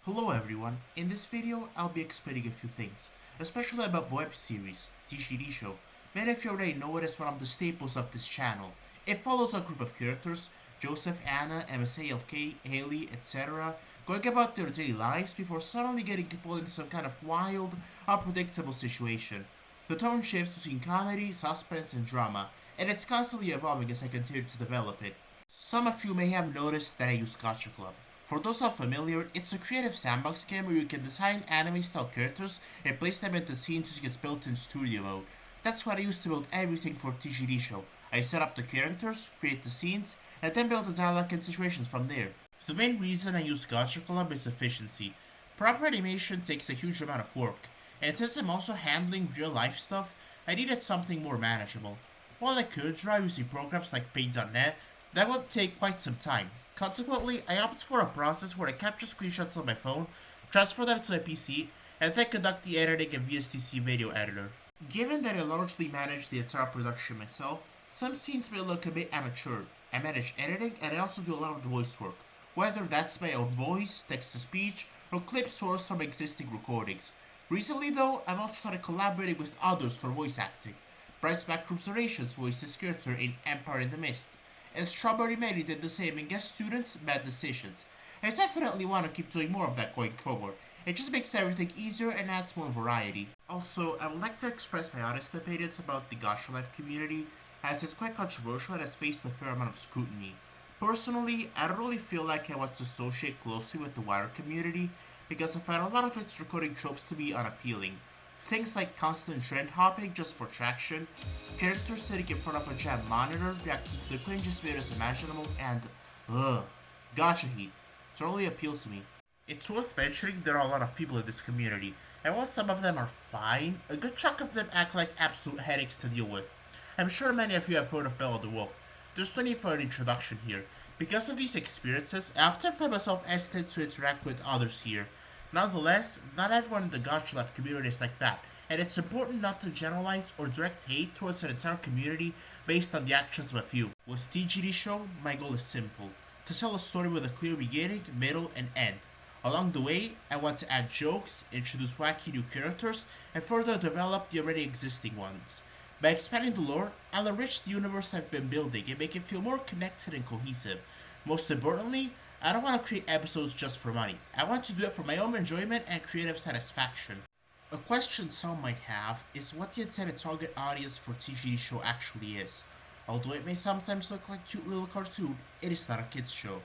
Hello everyone, in this video I'll be explaining a few things, especially about web series, TGD Show. Many of you already know it as one of the staples of this channel. It follows a group of characters, Joseph, Anna, MSALK, Haley, etc., going about their daily lives before suddenly getting pulled into some kind of wild, unpredictable situation. The tone shifts between comedy, suspense, and drama, and it's constantly evolving as I continue to develop it. Some of you may have noticed that I use Gacha Club. For those unfamiliar, it's a creative sandbox game where you can design anime-style characters and place them into scenes using its built-in studio mode. That's what I used to build everything for TGD Show. I set up the characters, create the scenes, and then build the dialogue and situations from there. The main reason I use Gacha Club is efficiency. Proper animation takes a huge amount of work, and since I'm also handling real-life stuff, I needed something more manageable. While I could draw using programs like Paint.net, that would take quite some time. Consequently, I opted for a process where I capture screenshots on my phone, transfer them to my PC, and then conduct the editing in VSTC Video Editor. Given that I largely manage the entire production myself, some scenes may look a bit amateur. I manage editing and I also do a lot of the voice work, whether that's my own voice, text-to-speech, or clip sourced from existing recordings. Recently though, I've also started collaborating with others for voice acting. Bryce Backroom's Narrations voiced his character in Empire in the Mist, and Strawberry Mary did the same in Guest Students, Bad Decisions. I definitely want to keep doing more of that going forward. It just makes everything easier and adds more variety. Also, I would like to express my honest opinions about the Gacha Life community, as it's quite controversial and has faced a fair amount of scrutiny. Personally, I don't really feel like I want to associate closely with the wider community because I find a lot of its recording tropes to be unappealing. Things like constant trend hopping just for traction, characters sitting in front of a jam monitor reacting to the cringiest videos imaginable, and gacha heat. It really appeals to me. It's worth mentioning there are a lot of people in this community, and while some of them are fine, a good chunk of them act like absolute headaches to deal with. I'm sure many of you have heard of Bella the Wolf. There's no need for an introduction here. Because of these experiences, I often find myself hesitant to interact with others here. Nonetheless, not everyone in the Gacha Life community is like that, and it's important not to generalize or direct hate towards an entire community based on the actions of a few. With TGD Show, my goal is simple: to tell a story with a clear beginning, middle, and end. Along the way, I want to add jokes, introduce wacky new characters, and further develop the already existing ones. By expanding the lore, I'll enrich the universe I've been building and make it feel more connected and cohesive. Most importantly, I don't want to create episodes just for money. I want to do it for my own enjoyment and creative satisfaction. A question some might have is what the intended target audience for TGD Show actually is. Although it may sometimes look like a cute little cartoon, it is not a kids show.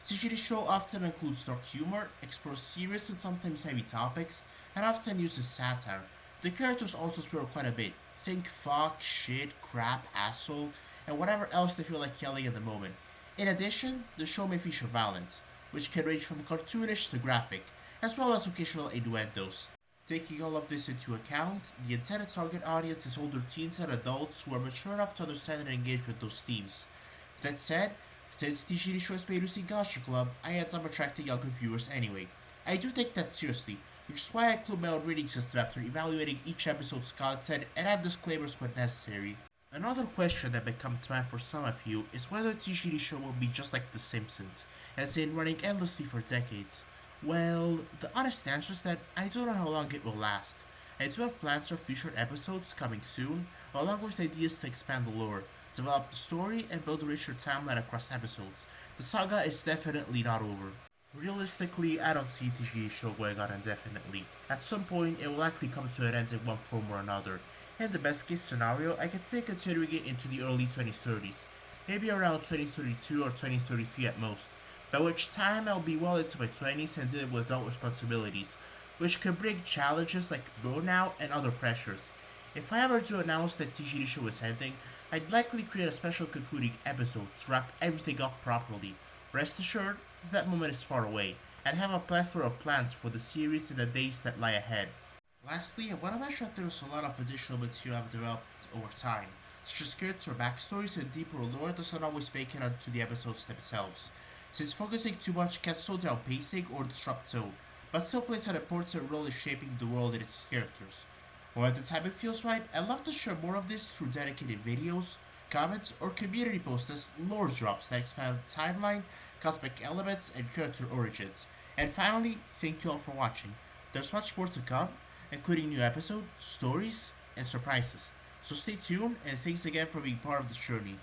TGD Show often includes dark humor, explores serious and sometimes heavy topics, and often uses satire. The characters also swear quite a bit. Think fuck, shit, crap, asshole, and whatever else they feel like yelling at the moment. In addition, the show may feature violence, which can range from cartoonish to graphic, as well as occasional innuendos. Taking all of this into account, the intended target audience is older teens and adults who are mature enough to understand and engage with those themes. That said, since TGD Show is made using Gacha Club, I end up attracting younger viewers anyway. I do take that seriously, which is why I include my own reading system after evaluating each episode's content and add disclaimers when necessary. Another question that may come to mind for some of you is whether TGD Show will be just like The Simpsons, as in running endlessly for decades. Well, the honest answer is that I don't know how long it will last. I do have plans for future episodes coming soon, along with ideas to expand the lore, develop the story, and build a richer timeline across episodes. The saga is definitely not over. Realistically, I don't see TGD Show going on indefinitely. At some point, it will likely come to an end in one form or another. In the best case scenario, I could see continuing it into the early 2030s, maybe around 2032 or 2033 at most, by which time I'll be well into my 20s and dealing with adult responsibilities, which could bring challenges like burnout and other pressures. If I ever do announce that TGD Show is ending, I'd likely create a special concluding episode to wrap everything up properly. Rest assured, that moment is far away, and have a plethora of plans for the series in the days that lie ahead. Lastly, I want to mention that there's a lot of additional material I've developed over time, such as character backstories and deeper lore doesn't always make it onto the episodes themselves, since focusing too much can slow down pacing or disrupt tone, but still plays an important role in shaping the world and its characters. When the timing feels right, I'd love to share more of this through dedicated videos, comments, or community posts as lore drops that expand the timeline, cosmic elements, and character origins, And finally, thank you all for watching. There's much more to come, including new episodes, stories, and surprises. So stay tuned, and thanks again for being part of this journey.